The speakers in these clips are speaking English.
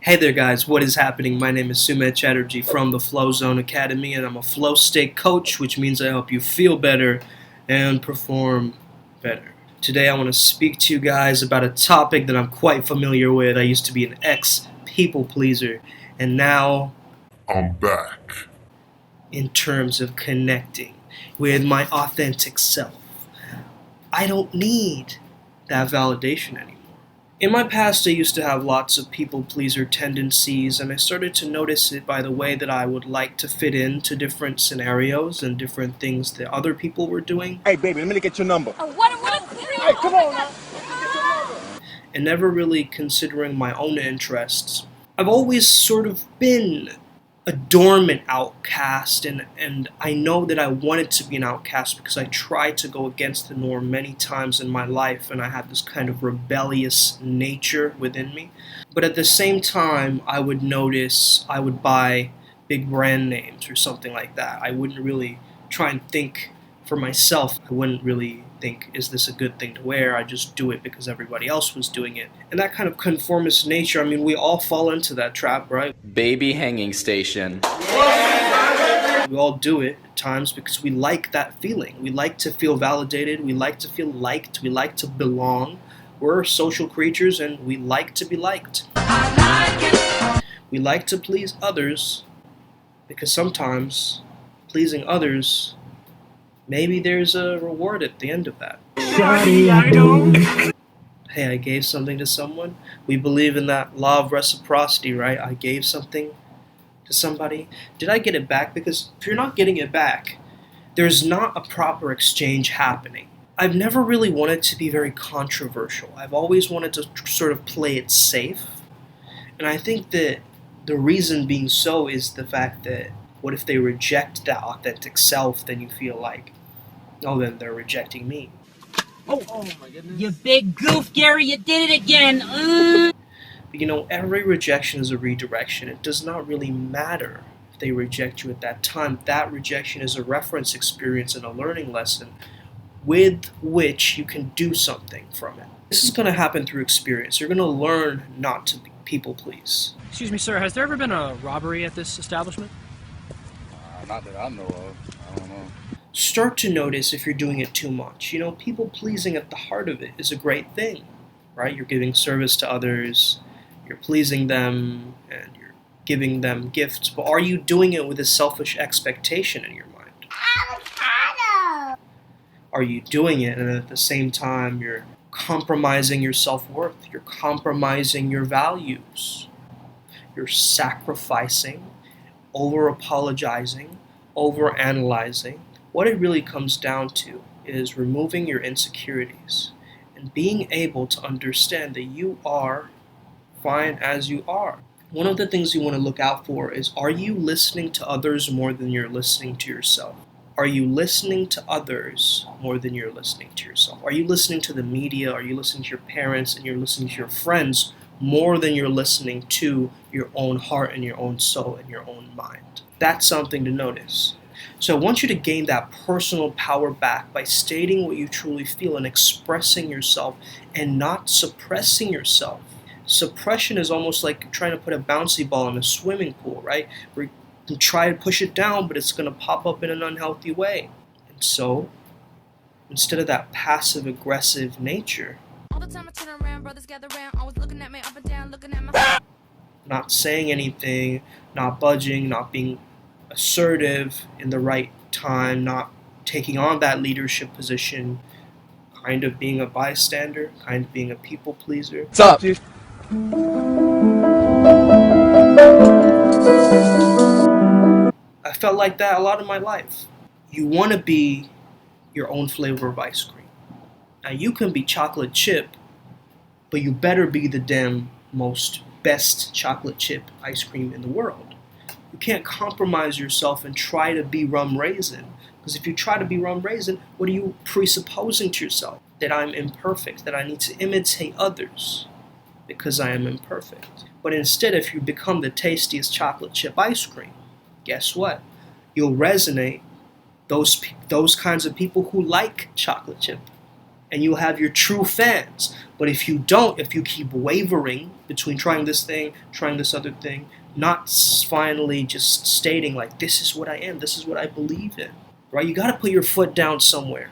Hey there guys, what is happening? My name is Sumit Chatterjee from the Flow Zone Academy, and I'm a flow state coach, which means I help you feel better and perform better. Today I want to speak to you guys about a topic that I'm quite familiar with. I used to be an ex-people pleaser, and now I'm back. in terms of connecting with my authentic self, I don't need that validation anymore. In my past, I used to have lots of people-pleaser tendencies, and I started to notice it by the way that I would like to fit into different scenarios and different things that other people were doing. Hey, baby, let me get your number. Oh, what a creep! Hey, come on now. Get your number. And never really considering my own interests. I've always sort of been a dormant outcast, and I know that I wanted to be an outcast because I tried to go against the norm many times in my life, and I had this kind of rebellious nature within me. But at the same time, I would notice I would buy big brand names or something like that. I wouldn't really try and think for myself. I wouldn't really think, is this a good thing to wear? I just do it because everybody else was doing it. And that kind of conformist nature, I mean, we all fall into that trap, right? Baby hanging station. We all do it at times because we like that feeling. We like to feel validated. We like to feel liked. We like to belong. We're social creatures and we like to be liked. We like to please others because sometimes pleasing others, maybe there's a reward at the end of that. Hey, I gave something to someone. We believe in that law of reciprocity, right? I gave something to somebody. Did I get it back? Because if you're not getting it back, there's not a proper exchange happening. I've never really wanted to be very controversial. I've always wanted to sort of play it safe. And I think that the reason being so is the fact that what if they reject that authentic self, then you feel like, oh, then they're rejecting me. Oh my goodness. You big goof, Gary, you did it again. But you know, every rejection is a redirection. It does not really matter if they reject you at that time. That rejection is a reference experience and a learning lesson with which you can do something from it. This is going to happen through experience. You're going to learn not to people please. Excuse me, sir, has there ever been a robbery at this establishment? Not that I know of. I don't know. Start to notice if you're doing it too much. You know, people pleasing at the heart of it is a great thing, right? You're giving service to others, you're pleasing them, and you're giving them gifts, but are you doing it with a selfish expectation in your mind? Avocado! Are you doing it and at the same time you're compromising your self-worth, you're compromising your values, you're sacrificing, over-apologizing, over-analyzing? What it really comes down to is removing your insecurities and being able to understand that you are fine as you are. One of the things you want to look out for is, are you listening to others more than you're listening to yourself? Are you listening to others more than you're listening to yourself? Are you listening to the media? Are you listening to your parents and you're listening to your friends more than you're listening to your own heart and your own soul and your own mind? That's something to notice. So I want you to gain that personal power back by stating what you truly feel and expressing yourself and not suppressing yourself. Suppression is almost like trying to put a bouncy ball in a swimming pool, right? Where you try to push it down, but it's going to pop up in an unhealthy way. And so, instead of that passive-aggressive nature, All the time I turn around, brothers gather round, always looking at me up and down, looking at my not saying anything, not budging, not being assertive in the right time, not taking on that leadership position, kind of being a bystander, kind of being a people pleaser. What's up? I felt like that a lot in my life. You want to be your own flavor of ice cream. Now you can be chocolate chip, but you better be the damn most best chocolate chip ice cream in the world. You can't compromise yourself and try to be rum raisin. Because if you try to be rum raisin, what are you presupposing to yourself? That I'm imperfect, that I need to imitate others because I am imperfect. But instead, if you become the tastiest chocolate chip ice cream, guess what? You'll resonate those kinds of people who like chocolate chip. And you'll have your true fans. But if you don't, if you keep wavering between trying this thing, trying this other thing, not finally just stating like, this is what I am, this is what I believe in, right? You got to put your foot down somewhere.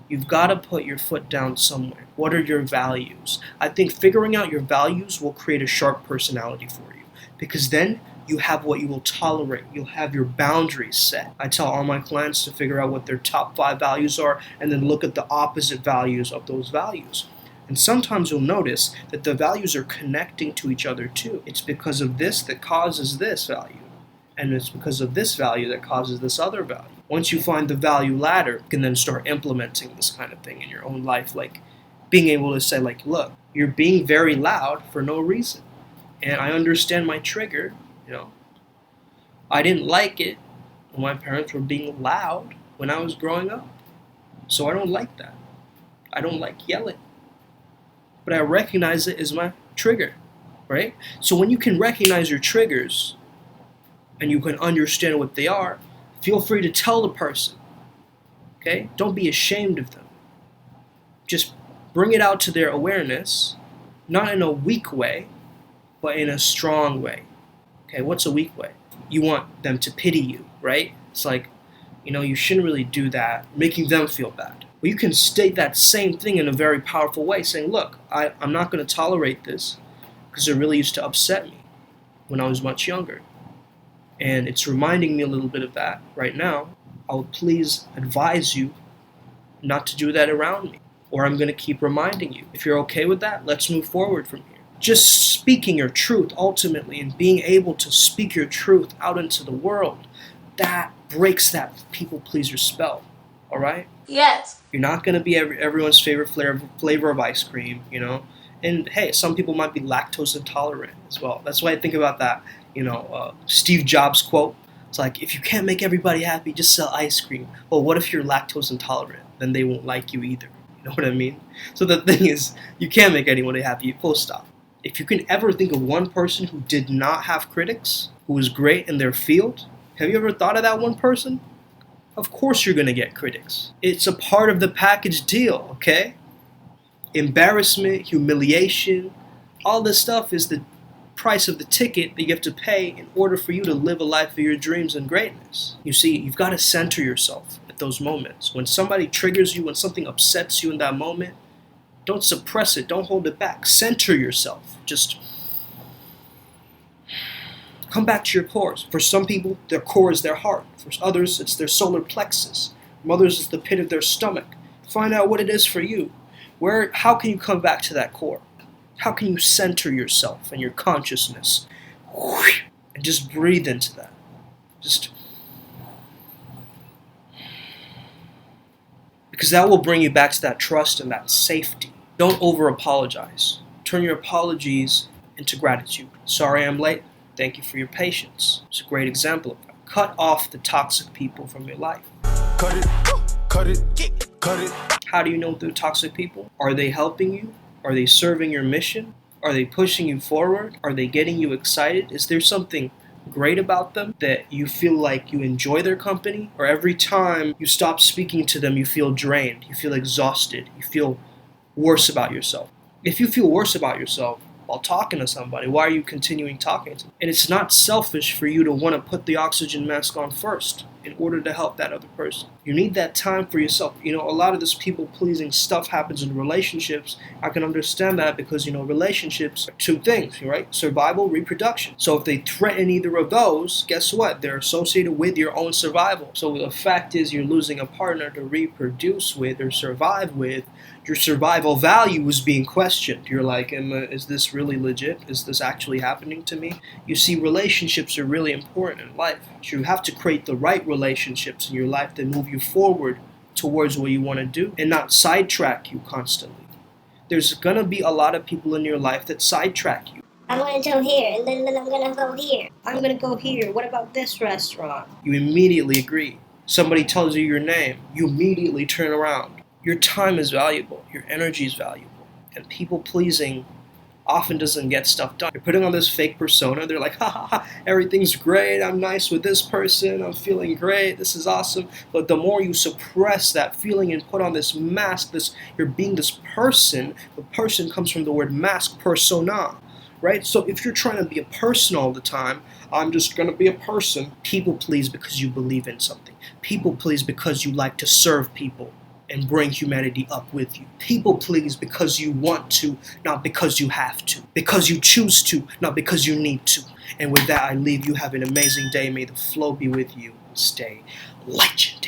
You've got to put your foot down somewhere. What are your values? I think figuring out your values will create a sharp personality for you, because then you have what you will tolerate. You'll have your boundaries set. I tell all my clients to figure out what their top 5 values are and then look at the opposite values of those values. And sometimes you'll notice that the values are connecting to each other too. It's because of this that causes this value. And it's because of this value that causes this other value. Once you find the value ladder, you can then start implementing this kind of thing in your own life. Like being able to say, like, look, you're being very loud for no reason. And I understand my trigger, you know. I didn't like it when my parents were being loud when I was growing up. So I don't like that. I don't like yelling. But I recognize it as my trigger, right? So when you can recognize your triggers and you can understand what they are, feel free to tell the person, okay? Don't be ashamed of them. Just bring it out to their awareness, not in a weak way, but in a strong way. Okay, what's a weak way? You want them to pity you, right? It's like, you shouldn't really do that, making them feel bad. Well, you can state that same thing in a very powerful way, saying, look, I'm not going to tolerate this because it really used to upset me when I was much younger. And it's reminding me a little bit of that right now. I would please advise you not to do that around me, or I'm going to keep reminding you. If you're okay with that, let's move forward from here. Just speaking your truth ultimately and being able to speak your truth out into the world, that breaks that people pleaser spell, all right? Yes. You're not going to be everyone's favorite flavor of ice cream, And hey, some people might be lactose intolerant as well. That's why I think about that, Steve Jobs quote. It's like, if you can't make everybody happy, just sell ice cream. Well, what if you're lactose intolerant? Then they won't like you either. You know what I mean? So the thing is, you can't make anyone happy, full stop. If you can ever think of one person who did not have critics, who was great in their field, have you ever thought of that one person? Of course you're going to get critics. It's a part of the package deal, okay? Embarrassment, humiliation, all this stuff is the price of the ticket that you have to pay in order for you to live a life of your dreams and greatness. You see, you've got to center yourself at those moments. When somebody triggers you, when something upsets you in that moment, don't suppress it, don't hold it back. Center yourself. Just come back to your core. For some people, their core is their heart. For others, it's their solar plexus. For others, it's the pit of their stomach. Find out what it is for you. How can you come back to that core? How can you center yourself and your consciousness? And just breathe into that. Because that will bring you back to that trust and that safety. Don't over-apologize. Turn your apologies into gratitude. Sorry I'm late. Thank you for your patience. It's a great example of that. Cut off the toxic people from your life. Cut it. How do you know they're toxic people? Are they helping you? Are they serving your mission? Are they pushing you forward? Are they getting you excited? Is there something great about them that you feel like you enjoy their company? Or every time you stop speaking to them, you feel drained, you feel exhausted, you feel worse about yourself? If you feel worse about yourself while talking to somebody, why are you continuing talking to them? And it's not selfish for you to want to put the oxygen mask on first in order to help that other person. You need that time for yourself. A lot of this people-pleasing stuff happens in relationships. I can understand that because, relationships are two things, right? Survival, reproduction. So if they threaten either of those, guess what? They're associated with your own survival. So the fact is you're losing a partner to reproduce with or survive with. Your survival value is being questioned. You're like, is this really legit? Is this actually happening to me? You see, relationships are really important in life. You have to create the right relationships in your life that move you forward towards what you want to do and not sidetrack you constantly. There's going to be a lot of people in your life that sidetrack you. I'm going to go here, and then I'm going to go here. I'm going to go here. What about this restaurant? You immediately agree. Somebody tells you your name. You immediately turn around. Your time is valuable. Your energy is valuable. And people-pleasing often doesn't get stuff done. You're putting on this fake persona. They're like, ha ha ha, everything's great. I'm nice with this person. I'm feeling great. This is awesome. But the more you suppress that feeling and put on this mask, you're being this person. The person comes from the word mask, persona. Right? So if you're trying to be a person all the time, I'm just going to be a person. People please because you believe in something. People please because you like to serve people and bring humanity up with you. People please because you want to, not because you have to. Because you choose to, not because you need to. And with that, I leave you. Have an amazing day. May the flow be with you. Stay legend.